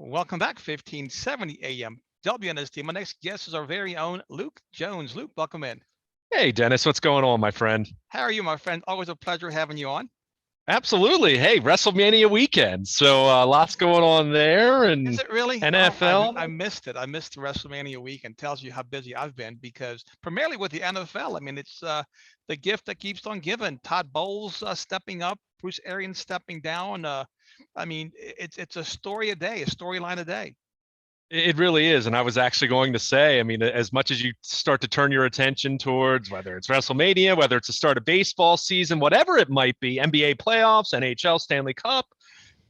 Welcome back, 1570 AM WNST. My next guest is our very own Luke Jones. Luke, welcome in. Hey, Dennis, what's going on, my friend? How are you, my friend? Always a pleasure having you on. Absolutely. Hey, WrestleMania weekend. So lots going on there Is and it really? Oh, I NFL. missed it. I missed the WrestleMania weekend. Tells you how busy I've been because primarily with the NFL. I mean, it's the gift that keeps on giving. Todd Bowles stepping up, Bruce Arians stepping down. I mean, it's a story a day, a storyline a day. It really is. And I was actually going to say, I mean, as much as you start to turn your attention towards whether it's WrestleMania, whether it's the start of baseball season, whatever it might be, NBA playoffs, NHL, Stanley Cup,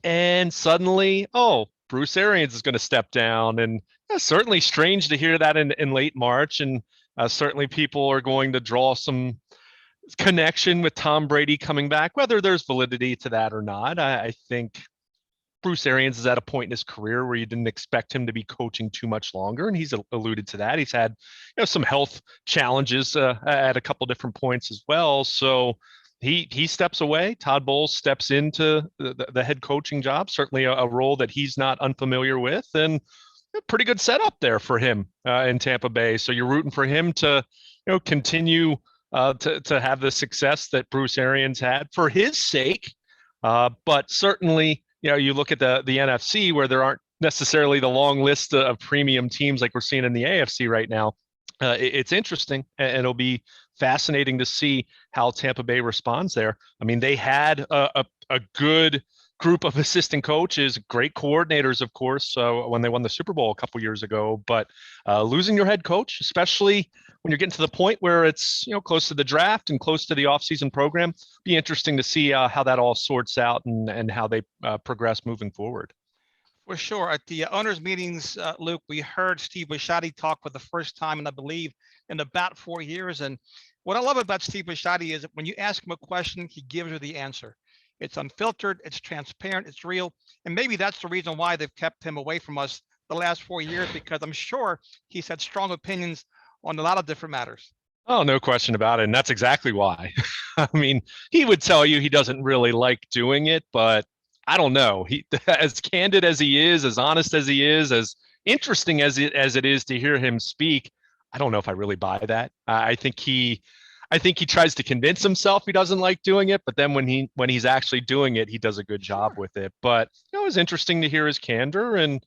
and suddenly, oh, Bruce Arians is going to step down. And certainly strange to hear that in late March. And certainly people are going to draw some connection with Tom Brady coming back, whether there's validity to that or not. I think Bruce Arians is at a point in his career where you didn't expect him to be coaching too much longer, and he's alluded to that. He's had, some health challenges at a couple different points as well. So he steps away. Todd Bowles steps into the head coaching job, certainly a role that he's not unfamiliar with, and a pretty good setup there for him in Tampa Bay. So you're rooting for him to, continue to have the success that Bruce Arians had for his sake, but certainly you look at the NFC where there aren't necessarily the long list of premium teams like we're seeing in the AFC right now. It's interesting, and it'll be fascinating to see how Tampa Bay responds there. I mean, they had a good group of assistant coaches, great coordinators, of course, when they won the Super Bowl a couple years ago. But losing your head coach, especially when you're getting to the point where it's close to the draft and close to the offseason program, be interesting to see how that all sorts out and how they progress moving forward. For sure. At the owners' meetings, Luke, we heard Steve Bisciotti talk for the first time, and I believe in about 4 years. And what I love about Steve Bisciotti is that when you ask him a question, he gives you the answer. It's unfiltered, it's transparent, it's real. And maybe that's the reason why they've kept him away from us the last 4 years, because I'm sure he's had strong opinions on a lot of different matters. Oh, no question about it. And that's exactly why. I mean, he would tell you he doesn't really like doing it, but I don't know. He, as candid as he is, as honest as he is, as interesting as it is to hear him speak, I don't know if I really buy that. I think he tries to convince himself he doesn't like doing it, but then when he's actually doing it, he does a good job with it. But it was interesting to hear his candor, and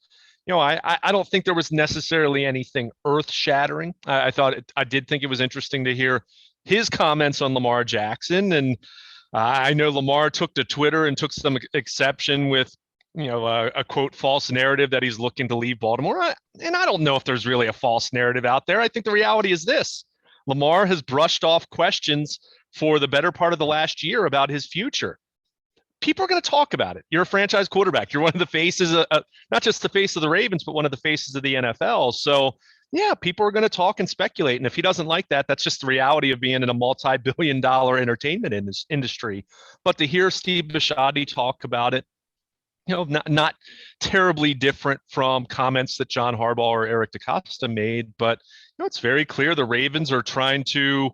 I don't think there was necessarily anything earth-shattering. I did think it was interesting to hear his comments on Lamar Jackson, and I know Lamar took to Twitter and took some exception with, a quote false narrative that he's looking to leave Baltimore. And I don't know if there's really a false narrative out there. I think the reality is this: Lamar has brushed off questions for the better part of the last year about his future. People are going to talk about it. You're a franchise quarterback. You're one of the faces, not just the face of the Ravens, but one of the faces of the NFL. So yeah, people are going to talk and speculate. And if he doesn't like that, that's just the reality of being in a multi-billion-dollar entertainment industry. But to hear Steve Bisciotti talk about it, not terribly different from comments that John Harbaugh or Eric DaCosta made. But it's very clear the Ravens are trying to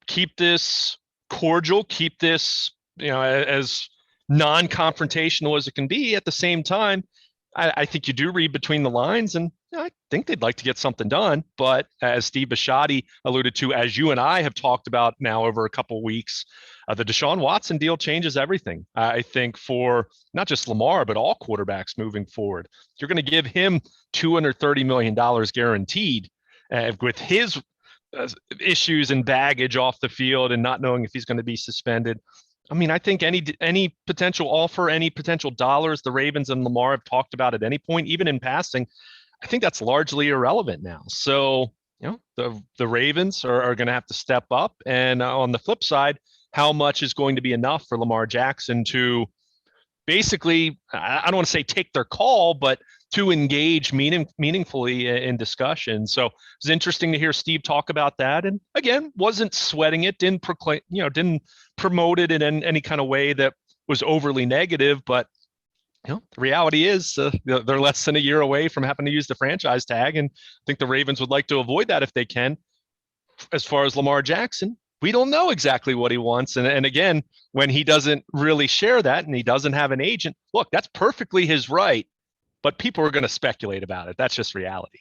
keep this cordial, keep this as non-confrontational as it can be. At the same time, I think you do read between the lines, and I think they'd like to get something done. But as Steve Bisciotti alluded to, as you and I have talked about now over a couple of weeks, the Deshaun Watson deal changes everything. I think for not just Lamar, but all quarterbacks moving forward. You're going to give him $230 million guaranteed with his issues and baggage off the field and not knowing if he's going to be suspended. I mean, I think any potential offer, any potential dollars the Ravens and Lamar have talked about at any point, even in passing, I think that's largely irrelevant now. So, the Ravens are going to have to step up. And on the flip side, how much is going to be enough for Lamar Jackson to basically, I don't want to say take their call, but to engage meaningfully in discussion. So it's interesting to hear Steve talk about that. And again, wasn't sweating it, didn't promote it in any kind of way that was overly negative. But the reality is they're less than a year away from having to use the franchise tag. And I think the Ravens would like to avoid that if they can. As far as Lamar Jackson, we don't know exactly what he wants. And again, when he doesn't really share that and he doesn't have an agent, look, that's perfectly his right. but people are going to speculate about it. That's just reality.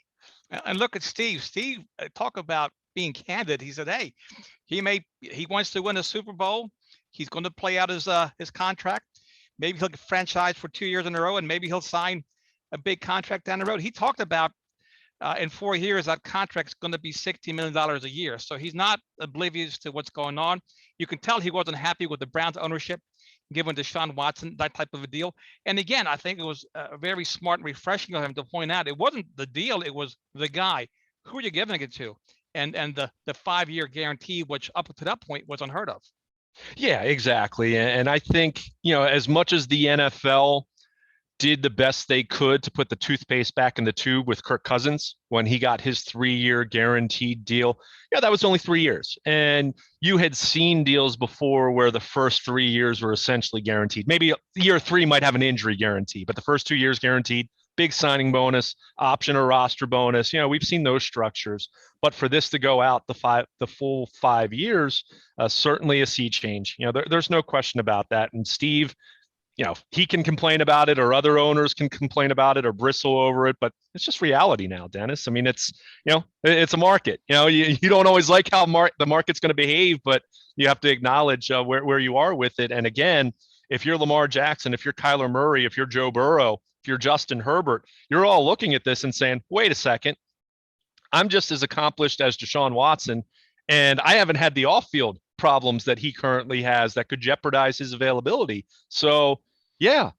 And look at Steve. Steve, talk about being candid. He said, "Hey, he wants to win a Super Bowl. He's going to play out his contract. Maybe he'll get franchised for 2 years in a row, and maybe he'll sign a big contract down the road." He talked about in 4 years that contract's going to be $60 million a year. So he's not oblivious to what's going on. You can tell he wasn't happy with the Browns ownership given Deshaun Watson that type of a deal. And again, I think it was very smart and refreshing of him to point out it wasn't the deal, it was the guy. Who are you giving it to? And the 5-year guarantee, which up to that point was unheard of. Yeah, exactly. And I think, as much as the NFL did the best they could to put the toothpaste back in the tube with Kirk Cousins when he got his 3-year guaranteed deal. Yeah, that was only 3 years. And you had seen deals before where the first 3 years were essentially guaranteed. Maybe year 3 might have an injury guarantee, but the first 2 years guaranteed, big signing bonus, option or roster bonus. We've seen those structures. But for this to go out the full 5 years, certainly a sea change. There's no question about that. And Steve, he can complain about it, or other owners can complain about it or bristle over it, but it's just reality now, Dennis. I mean, it's a market. You don't always like how the market's going to behave, but you have to acknowledge where you are with it. And again, if you're Lamar Jackson, if you're Kyler Murray, if you're Joe Burrow, if you're Justin Herbert, you're all looking at this and saying, wait a second, I'm just as accomplished as Deshaun Watson, and I haven't had the off-field problems that he currently has that could jeopardize his availability. So yeah,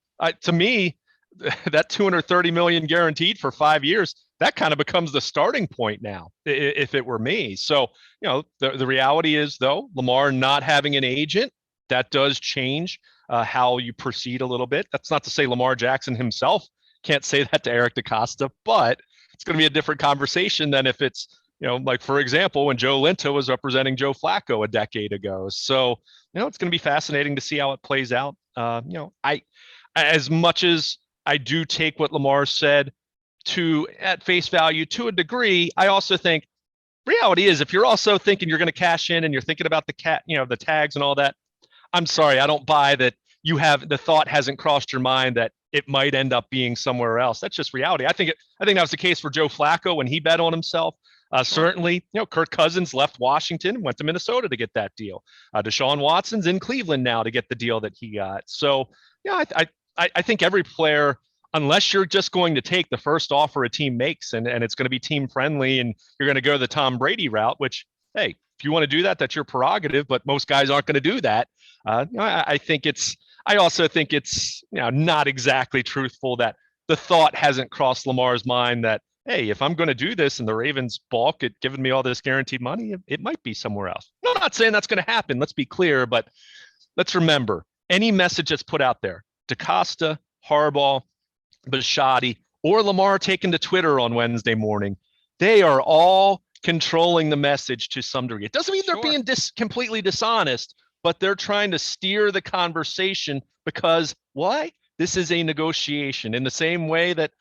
to me, that $230 million guaranteed for 5 years, that kind of becomes the starting point now, if it were me. So, the reality is, though, Lamar not having an agent, that does change how you proceed a little bit. That's not to say Lamar Jackson himself can't say that to Eric DeCosta, but it's going to be a different conversation than if it's, like, for example, when Joe Linta was representing Joe Flacco a decade ago. So, it's going to be fascinating to see how it plays out. As much as I do take what Lamar said at face value to a degree, I also think reality is, if you're also thinking you're going to cash in and you're thinking about the tags and all that, I'm sorry, I don't buy that. The thought hasn't crossed your mind that it might end up being somewhere else. That's just reality. I think that was the case for Joe Flacco when he bet on himself. Certainly, Kirk Cousins left Washington, went to Minnesota to get that deal. Deshaun Watson's in Cleveland now to get the deal that he got. So, I think every player, unless you're just going to take the first offer a team makes and it's going to be team friendly and you're going to go the Tom Brady route, which, hey, if you want to do that, that's your prerogative, but most guys aren't going to do that. I also think it's not exactly truthful that the thought hasn't crossed Lamar's mind that, hey, if I'm going to do this and the Ravens balk at giving me all this guaranteed money, it might be somewhere else. I'm not saying that's going to happen. Let's be clear, but let's remember, any message that's put out there, DeCosta, Harbaugh, Bisciotti, or Lamar taking to Twitter on Wednesday morning, they are all controlling the message to some degree. It doesn't mean they're being completely dishonest, but they're trying to steer the conversation because why? This is a negotiation in the same way that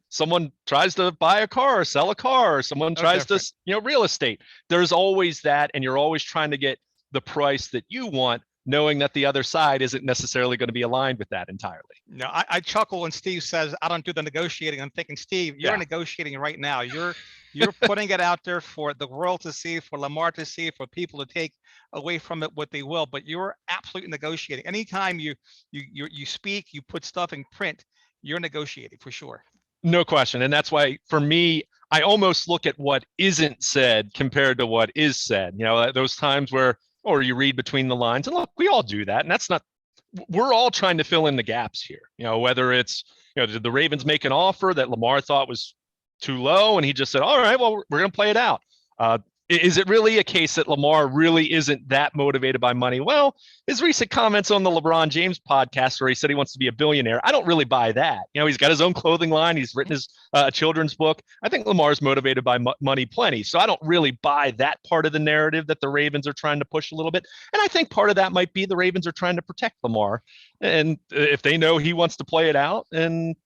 someone tries to buy a car or sell a car, or someone tries to, real estate. There's always that, and you're always trying to get the price that you want, knowing that the other side isn't necessarily going to be aligned with that entirely. No, I chuckle when Steve says, I don't do the negotiating. I'm thinking, Steve, you're negotiating right now. You're putting it out there for the world to see, for Lamar to see, for people to take away from it what they will, but you're absolutely negotiating. Anytime you speak, you put stuff in print, you're negotiating for sure. No question. And that's why, for me, I almost look at what isn't said compared to what is said. Those times where, or you read between the lines, and look, we all do that. And that's not, we're all trying to fill in the gaps here. Whether it's, did the Ravens make an offer that Lamar thought was too low and he just said, all right, well, we're going to play it out. Is it really a case that Lamar really isn't that motivated by money? Well, his recent comments on the LeBron James podcast where he said he wants to be a billionaire, I don't really buy that. He's got his own clothing line. He's written his children's book. I think Lamar's motivated by money plenty. So I don't really buy that part of the narrative that the Ravens are trying to push a little bit. And I think part of that might be the Ravens are trying to protect Lamar. And if they know he wants to play it out and,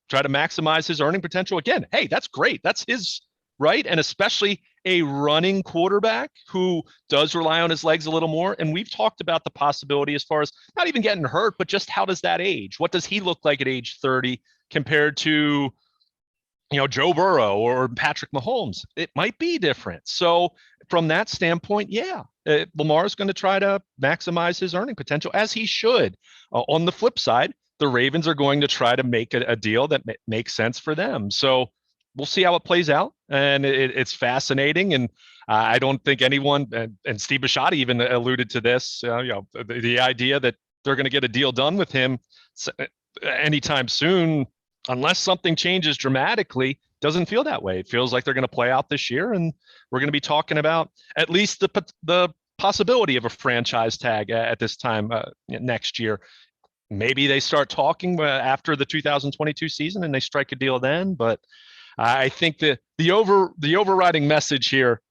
try to maximize his earning potential, again, hey, that's great. That's his right. And especially a running quarterback who does rely on his legs a little more. And we've talked about the possibility as far as not even getting hurt, but just how does that age? What does he look like at age 30 compared to, Joe Burrow or Patrick Mahomes? It might be different. So from that standpoint, yeah, Lamar's going to try to maximize his earning potential, as he should. On the flip side, the Ravens are going to try to make a deal that makes sense for them. So we'll see how it plays out. And it's fascinating. And I don't think anyone, and Steve Bisciotti even alluded to this, the idea that they're going to get a deal done with him anytime soon, unless something changes dramatically, doesn't feel that way. It feels like they're going to play out this year, and we're going to be talking about at least the possibility of a franchise tag at this time next year. Maybe they start talking after the 2022 season and they strike a deal then. But I think the overriding message here,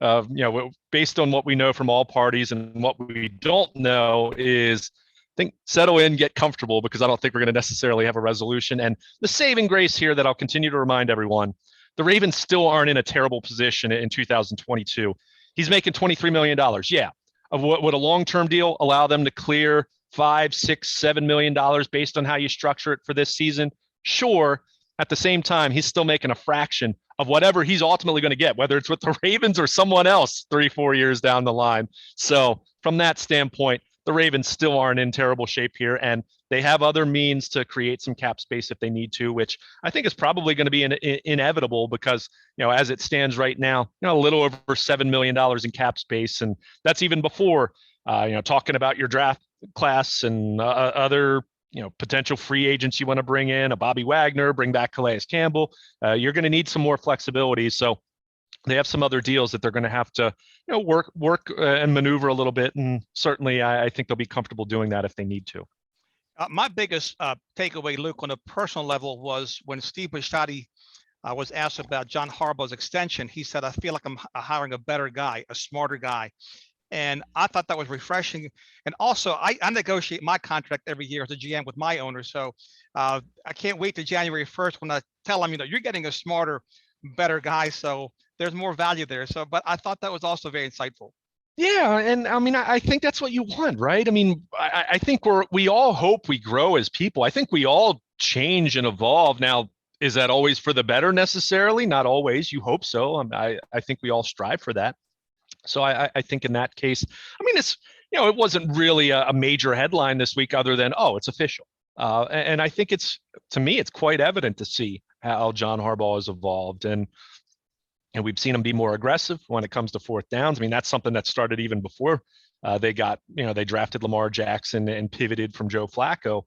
based on what we know from all parties and what we don't know, is think settle in, get comfortable, because I don't think we're going to necessarily have a resolution. And the saving grace here that I'll continue to remind everyone, the Ravens still aren't in a terrible position in 2022. He's making $23 million. Yeah. Would a long-term deal allow them to clear $5, $6, $7 million based on how you structure it for this season? Sure. At the same time, he's still making a fraction of whatever he's ultimately going to get, whether it's with the Ravens or someone else 3-4 years down the line. So from that standpoint, the Ravens still aren't in terrible shape here, and they have other means to create some cap space if they need to, which I think is probably going to be inevitable because, as it stands right now, a little over $7 million in cap space. And that's even before, talking about your draft class and other, potential free agents you want to bring in, a Bobby Wagner, bring back Calais Campbell. You're going to need some more flexibility. So they have some other deals that they're going to have to, work and maneuver a little bit. And certainly I think they'll be comfortable doing that if they need to. My biggest takeaway, Luke, on a personal level was when Steve Bisciotti was asked about John Harbaugh's extension. He said, I feel like I'm hiring a better guy, a smarter guy. And I thought that was refreshing. And also, I negotiate my contract every year as a GM with my owner. So I can't wait to January 1st when I tell them, you're getting a smarter, better guy. So there's more value there. So, but I thought that was also very insightful. Yeah, and I mean, I think that's what you want, right? I mean, I think we all hope we grow as people. I think we all change and evolve. Now, is that always for the better necessarily? Not always. You hope so. I think we all strive for that. So I think in that case, I mean, it's, it wasn't really a major headline this week other than, oh, it's official. And I think to me, it's quite evident to see how John Harbaugh has evolved. And we've seen him be more aggressive when it comes to fourth downs. I mean, that's something that started even before they drafted Lamar Jackson and pivoted from Joe Flacco.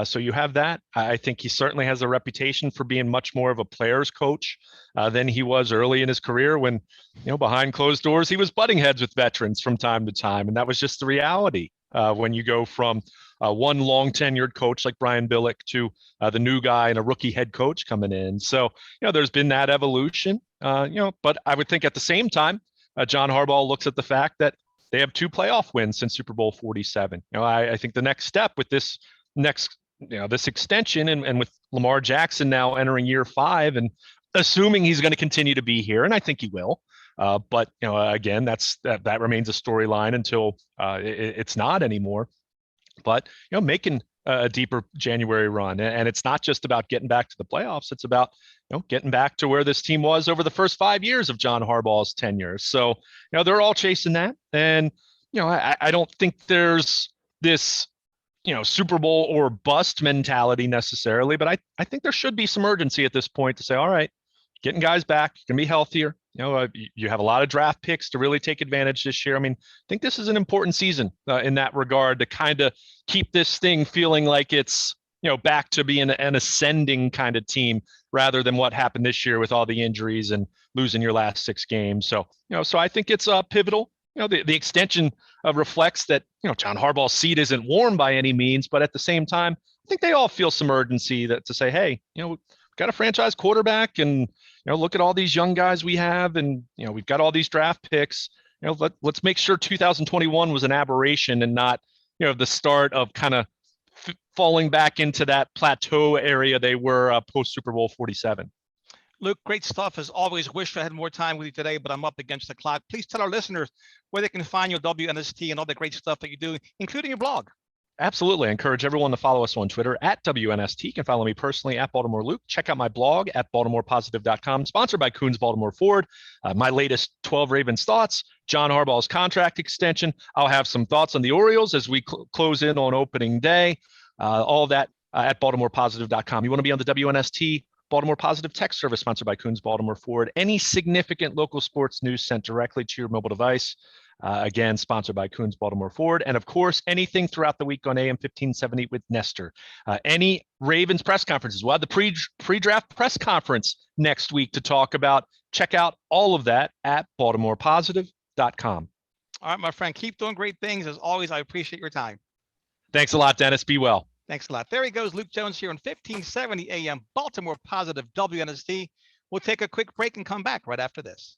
So you have that. I think he certainly has a reputation for being much more of a player's coach than he was early in his career when, behind closed doors, he was butting heads with veterans from time to time. And that was just the reality when you go from one long tenured coach like Brian Billick to the new guy and a rookie head coach coming in. So, there's been that evolution, but I would think at the same time, John Harbaugh looks at the fact that they have 2 playoff wins since Super Bowl 47. I think the next step with this this extension and with Lamar Jackson now entering year 5 and assuming he's going to continue to be here, and I think he will. But again, that remains a storyline until it's not anymore. But making a deeper January run, and it's not just about getting back to the playoffs. It's about getting back to where this team was over the first 5 years of John Harbaugh's tenure. So they're all chasing that, and I don't think there's this Super Bowl or bust mentality necessarily, but I think there should be some urgency at this point to say, all right, getting guys back, you're gonna be healthier. You have a lot of draft picks to really take advantage this year. I mean, I think this is an important season in that regard to kind of keep this thing feeling like it's, back to being an ascending kind of team rather than what happened this year with all the injuries and losing your last 6 games. So, so I think it's pivotal. The extension reflects that, John Harbaugh's seat isn't warm by any means, but at the same time, I think they all feel some urgency to say, hey, we've got a franchise quarterback and, look at all these young guys we have, and we've got all these draft picks. Let's make sure 2021 was an aberration and not the start of kind of falling back into that plateau area they were post Super Bowl 47. Luke, great stuff as always. Wish I had more time with you today, but I'm up against the clock. Please tell our listeners where they can find your WNST and all the great stuff that you do, including your blog. Absolutely. I encourage everyone to follow us on Twitter at WNST. You can follow me personally at Baltimore Luke. Check out my blog at BaltimorePositive.com, sponsored by Coons Baltimore Ford. My latest 12 Ravens thoughts, John Harbaugh's contract extension. I'll have some thoughts on the Orioles as we close in on opening day. All of that at BaltimorePositive.com. You want to be on the WNST Baltimore Positive text service, sponsored by Coons Baltimore Ford. Any significant local sports news sent directly to your mobile device. Again, sponsored by Coons Baltimore Ford. And of course, anything throughout the week on AM 1570 with Nestor. Any Ravens press conferences. We'll have the pre-draft press conference next week to talk about. Check out all of that at BaltimorePositive.com. All right, my friend, keep doing great things. As always, I appreciate your time. Thanks a lot, Dennis. Be well. Thanks a lot. There he goes, Luke Jones here on 1570 AM, Baltimore Positive WNST. We'll take a quick break and come back right after this.